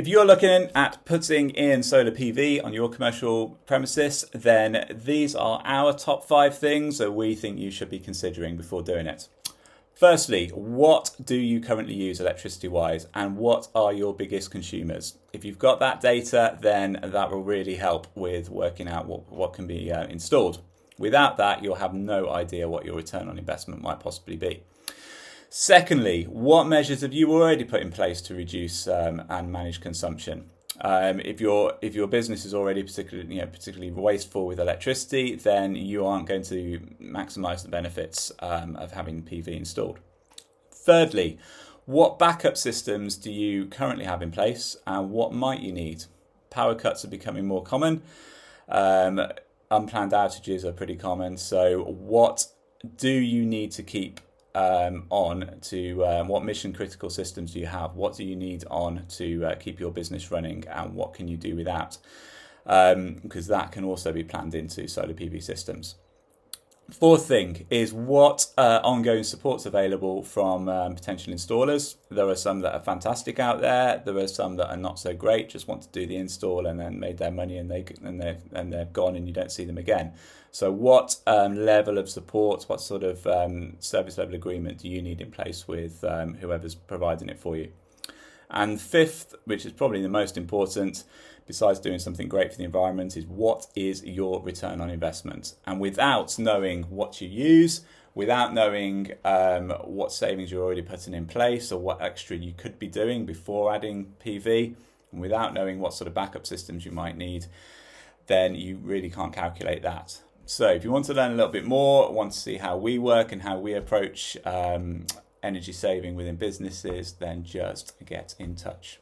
If you're looking at putting in solar PV on your commercial premises, then these are our top 5 things that we think you should be considering before doing it. Firstly, what do you currently use electricity-wise and what are your biggest consumers? If you've got that data, then that will really help with working out what can be installed. Without that, you'll have no idea what your return on investment might possibly be. Secondly, what measures have you already put in place to reduce and manage consumption? If your business is already particularly wasteful with electricity, then you aren't going to maximise the benefits of having PV installed. Thirdly, what backup systems do you currently have in place, and what might you need? Power cuts are becoming more common. Unplanned outages are pretty common. So, what do you need to keep what mission critical systems do you have? What do you need on to keep your business running, and what can you do without? Because that can also be planned into solar PV systems. Fourth thing is what ongoing support's available from potential installers. There are some that are fantastic out there. There are some that are not so great, just want to do the install and then made their money and they're gone and you don't see them again. So what level of support, what sort of service level agreement do you need in place with whoever's providing it for you? And fifth, which is probably the most important, besides doing something great for the environment, is what is your return on investment? And without knowing what you use, without knowing what savings you're already putting in place or what extra you could be doing before adding PV, and without knowing what sort of backup systems you might need, then you really can't calculate that. So if you want to learn a little bit more, want to see how we work and how we approach energy saving within businesses, then just get in touch.